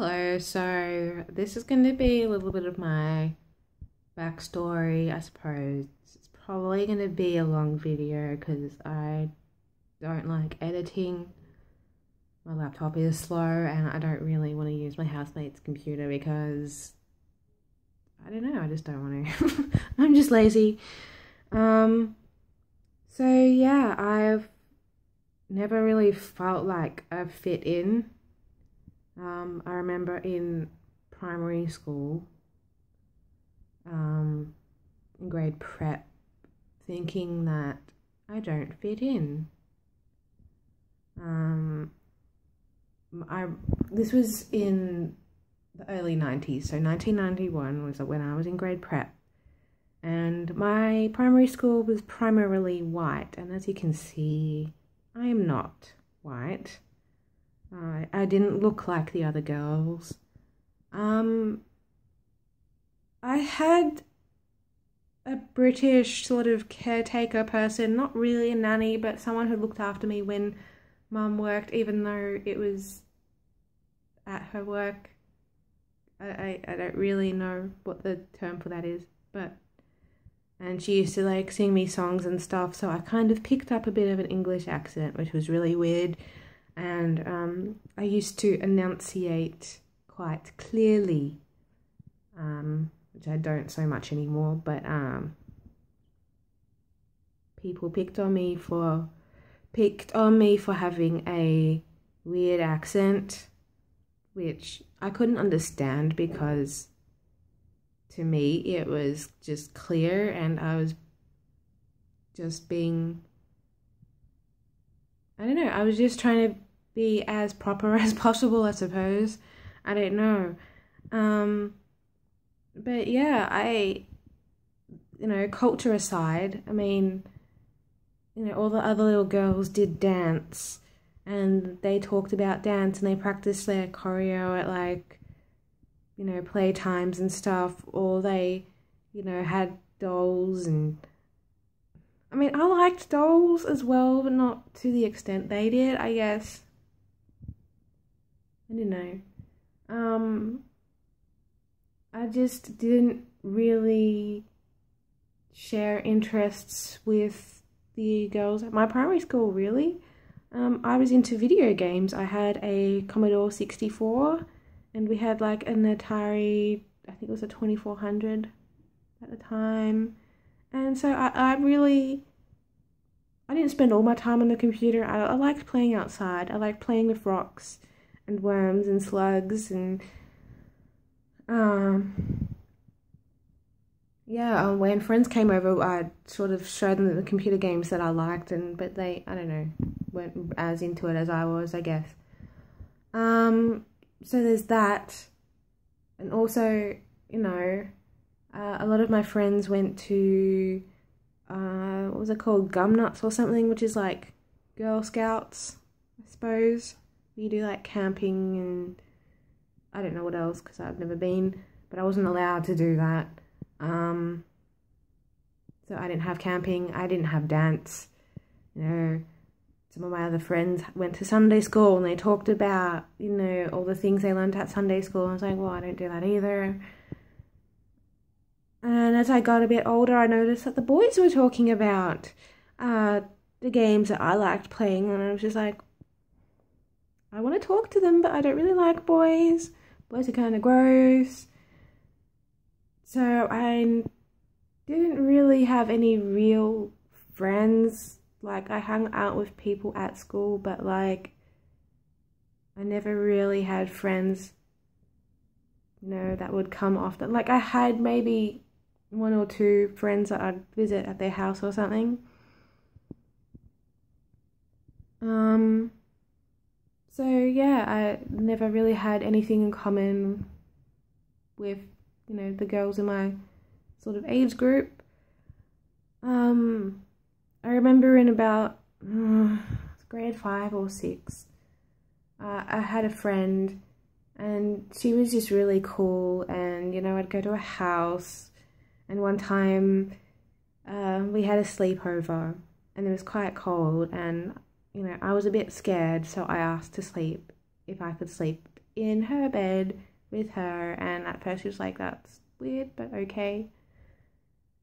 Hello, so this is going to be a little bit of my backstory, I suppose. It's probably going to be a long video because I don't like editing. My laptop is slow and I don't really want to use my housemate's computer because I don't know, I just don't want to. I'm just lazy. So yeah, I've never really felt like I've fit in. I remember in primary school, in grade prep, thinking that I don't fit in. This was in the early 90s, so 1991 was when I was in grade prep, and my primary school was primarily white, and as you can see, I am not white. I didn't look like the other girls. I had a British sort of caretaker person, not really a nanny, but someone who looked after me when mum worked, even though it was at her work. I don't really know what the term for that is, and she used to like sing me songs and stuff, so I kind of picked up a bit of an English accent, which was really weird. And I used to enunciate quite clearly, which I don't so much anymore, but people picked on me for having a weird accent, which I couldn't understand because to me it was just clear and I was just being, I don't know, I was just trying to be as proper as possible, I suppose. I don't know. But yeah, culture aside, I mean, all the other little girls did dance and they talked about dance and they practiced their choreo at like, play times and stuff, or they, had dolls. And I mean, I liked dolls as well, but not to the extent they did, I guess. I don't know. I just didn't really share interests with the girls at my primary school, really. I was into video games. I had a Commodore 64 and we had like an Atari, I think it was a 2400 at the time. And so I didn't spend all my time on the computer. I liked playing outside. I liked playing with rocks and worms and slugs and yeah, when friends came over, I sort of showed them the computer games that I liked, but they, I don't know, weren't as into it as I was, I guess. So there's that, and also, a lot of my friends went to what was it called, Gum Nuts or something, which is like Girl Scouts, I suppose. You do like camping and I don't know what else because I've never been, but I wasn't allowed to do that. So I didn't have camping, I didn't have dance. Some of my other friends went to Sunday school and they talked about, all the things they learned at Sunday school. I was like, well, I don't do that either. And as I got a bit older, I noticed that the boys were talking about the games that I liked playing, and I was just like, I want to talk to them, but I don't really like boys. Boys are kind of gross. So I didn't really have any real friends. Like, I hung out with people at school, but like, I never really had friends, that would come often. Like, I had maybe one or two friends that I'd visit at their house or something. So yeah, I never really had anything in common with, the girls in my sort of age group. I remember in about grade 5 or 6, I had a friend and she was just really cool, and I'd go to a house, and one time we had a sleepover and it was quite cold, and I was a bit scared, so I asked to sleep, if I could sleep in her bed with her, and at first she was like, that's weird, but okay.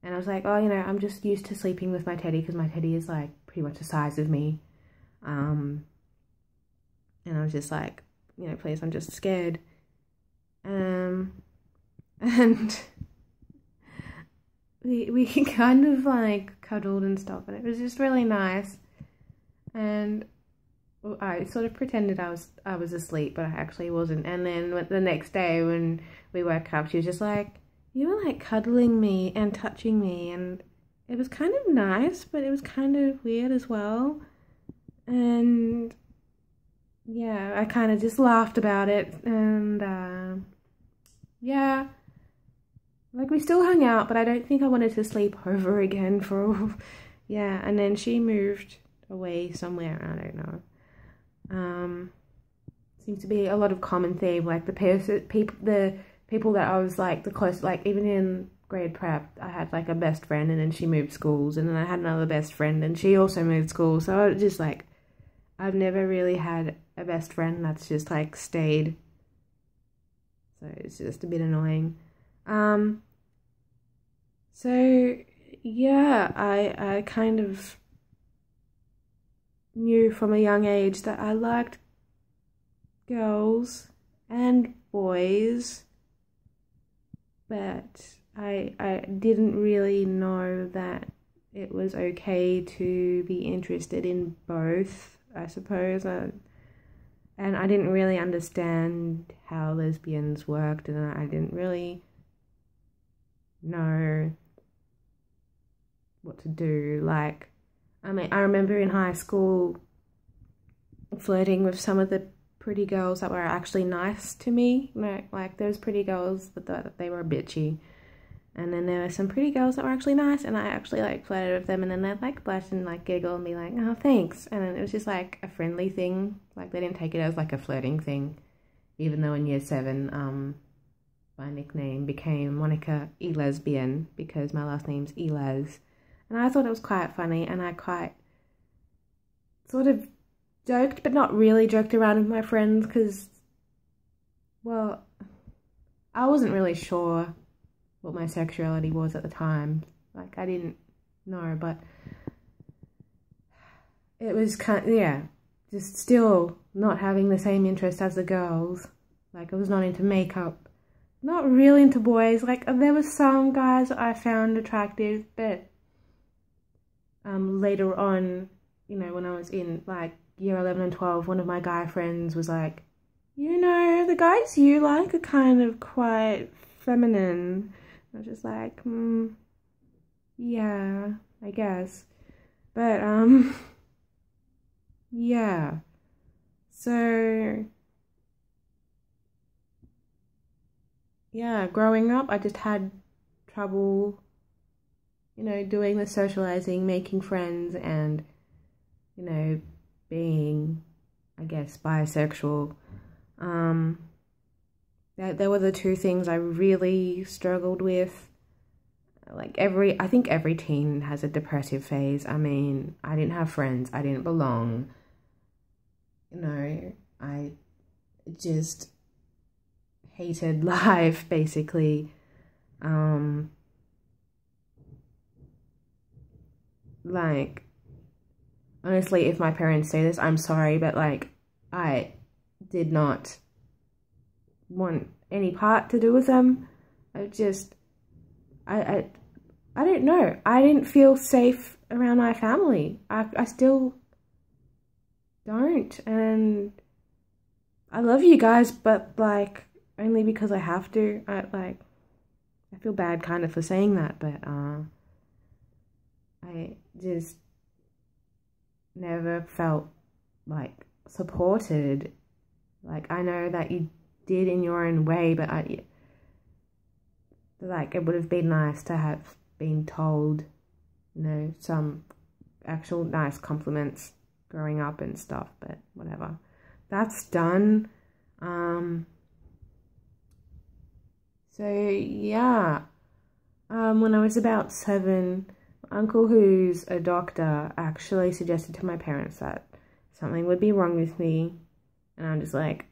And I was like, oh, you know, I'm just used to sleeping with my teddy because my teddy is like pretty much the size of me. And I was just like, you know, please, I'm just scared. And we kind of like cuddled and stuff, and it was just really nice. And I sort of pretended I was asleep, but I actually wasn't. And then the next day when we woke up, she was just like, you were like cuddling me and touching me, and it was kind of nice, but it was kind of weird as well. And yeah, I kind of just laughed about it, and yeah, like we still hung out, but I don't think I wanted to sleep over again for yeah. And then she moved away somewhere, I don't know. Seems to be a lot of common theme, like the people that I was like the close, like even in grade prep, I had like a best friend, and then she moved schools, and then I had another best friend, and she also moved schools. So I was just like, I've never really had a best friend that's just like stayed. So it's just a bit annoying. So yeah, I kind of knew from a young age that I liked girls and boys, but I didn't really know that it was okay to be interested in both, I suppose. And I didn't really understand how lesbians worked, and I didn't really know what to do. Like, I mean, I remember in high school flirting with some of the pretty girls that were actually nice to me. Like those pretty girls that they were bitchy. And then there were some pretty girls that were actually nice, and I actually like flirted with them, and then they'd like blush and like giggle and be like, oh, thanks. And then it was just like a friendly thing. Like they didn't take it as like a flirting thing. Even though in year 7, my nickname became Monica E-Lesbian because my last name's E-Les. And I thought it was quite funny, and I quite sort of joked, but not really joked around with my friends because, well, I wasn't really sure what my sexuality was at the time. Like, I didn't know, but it was kind of, yeah, just still not having the same interest as the girls. Like, I was not into makeup, not really into boys. Like, there were some guys I found attractive, but later on, you know, when I was in like year 11 and 12, one of my guy friends was like, you know, the guys you like are kind of quite feminine. I was just like, yeah, I guess. But yeah. So yeah, growing up, I just had trouble, you know, doing the socializing, making friends, and, you know, being, I guess, bisexual. There were the two things I really struggled with. Like I think every teen has a depressive phase. I mean, I didn't have friends. I didn't belong. You know, I just hated life, basically. Like, honestly, if my parents say this, I'm sorry, but like, I did not want any part to do with them. I don't know. I didn't feel safe around my family. I still don't, and I love you guys, but like only because I have to. I feel bad kind of for saying that, but I just never felt like supported. Like, I know that you did in your own way, but like, it would have been nice to have been told, you know, some actual nice compliments growing up and stuff, but whatever. That's done. So yeah, when I was about 7, my uncle, who's a doctor, actually suggested to my parents that something would be wrong with me, And I'm just like,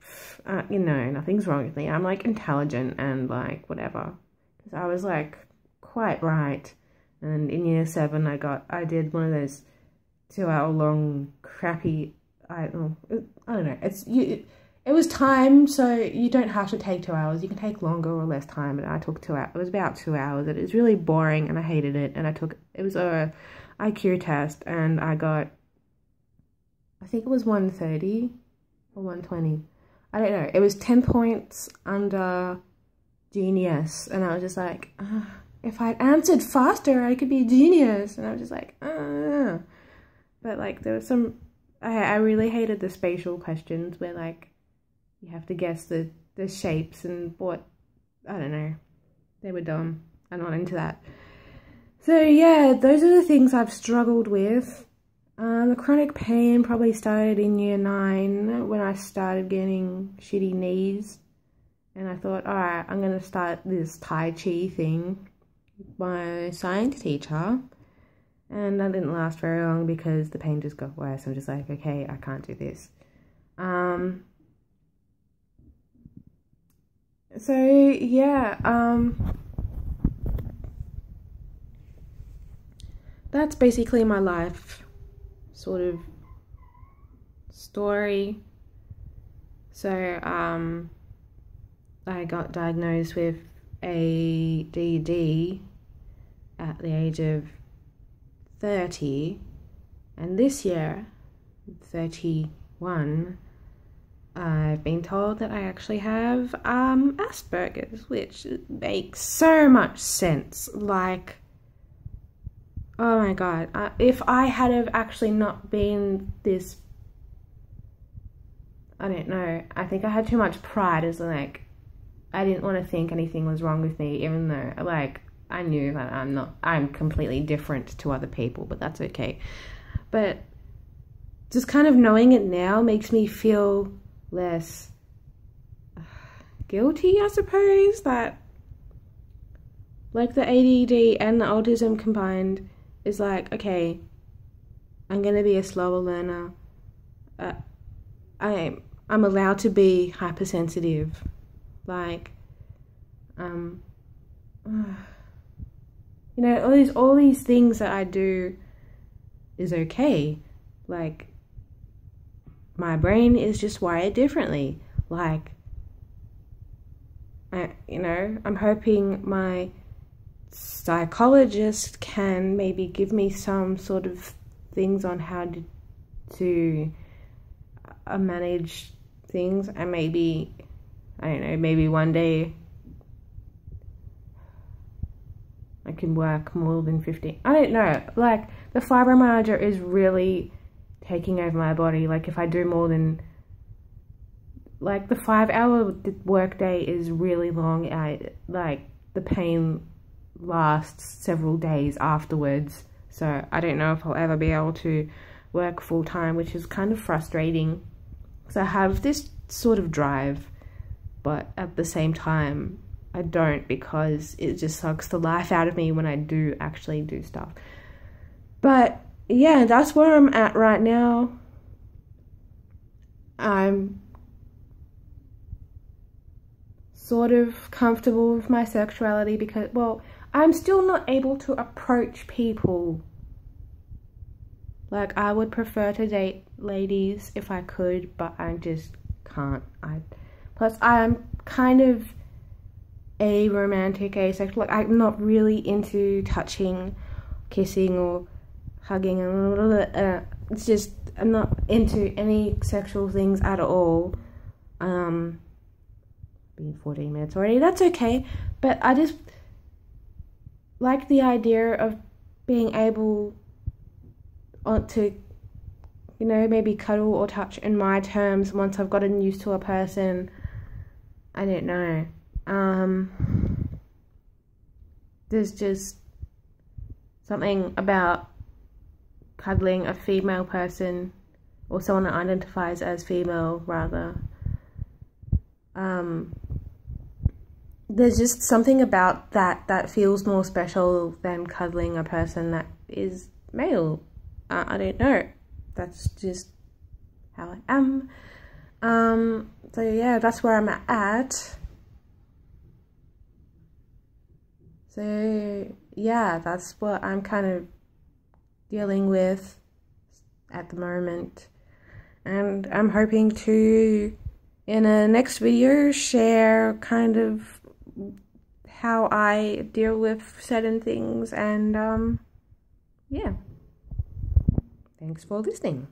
you know, nothing's wrong with me. I'm like intelligent and like whatever. Because I was like quite right. And in year 7, I did one of those 2-hour long crappy, I don't know. It was timed, so you don't have to take 2 hours. You can take longer or less time. And I took 2 hours. It was about 2 hours. It was really boring and I hated it. And it was a IQ test and I got, I think it was 130 or 120. I don't know. It was 10 points under genius. And I was just like, if I'd answered faster, I could be a genius. And I was just like, But like there was some, I really hated the spatial questions where like you have to guess the shapes and what, I don't know. They were dumb. I'm not into that. So yeah, those are the things I've struggled with. The chronic pain probably started in year 9 when I started getting shitty knees. And I thought, alright, I'm going to start this Tai Chi thing with my science teacher. And that didn't last very long because the pain just got worse. I'm just like, okay, I can't do this. So yeah, that's basically my life sort of story. So I got diagnosed with ADD at the age of 30, and this year, 31, I've been told that I actually have Asperger's, which makes so much sense. Like, oh my god, if I had have actually not been this, I don't know, I think I had too much pride as like, I didn't want to think anything was wrong with me, even though like I knew that I'm completely different to other people, but that's okay. But just kind of knowing it now makes me feel less guilty, I suppose, that like the ADD and the autism combined is like, okay, I'm gonna be a slower learner. I'm allowed to be hypersensitive. Like, you know, all these things that I do is okay. Like, my brain is just wired differently. Like, you know, I'm hoping my psychologist can maybe give me some sort of things on how to manage things, and maybe, I don't know, maybe one day I can work more than 50. I don't know. Like, the fibromyalgia is really taking over my body. Like, if I do more than, like, the 5-hour work day is really long. Like, the pain lasts several days afterwards. So I don't know if I'll ever be able to work full time, which is kind of frustrating. So I have this sort of drive, but at the same time, I don't, because it just sucks the life out of me when I do actually do stuff. But yeah, that's where I'm at right now. I'm sort of comfortable with my sexuality because, well, I'm still not able to approach people. Like, I would prefer to date ladies if I could, but I just can't. Plus, I'm kind of aromantic, asexual. Like, I'm not really into touching, kissing, or hugging. It's just, I'm not into any sexual things at all. Been 14 minutes already. That's okay. But I just like the idea of being able to, you know, maybe cuddle or touch in my terms once I've gotten used to a person. I don't know. There's just something about cuddling a female person, or someone that identifies as female, rather. There's just something about that feels more special than cuddling a person that is male. I don't know. That's just how I am. So yeah, that's where I'm at. So yeah, that's what I'm kind of dealing with at the moment. And I'm hoping to, in a next video, share kind of how I deal with certain things. And yeah, thanks for listening.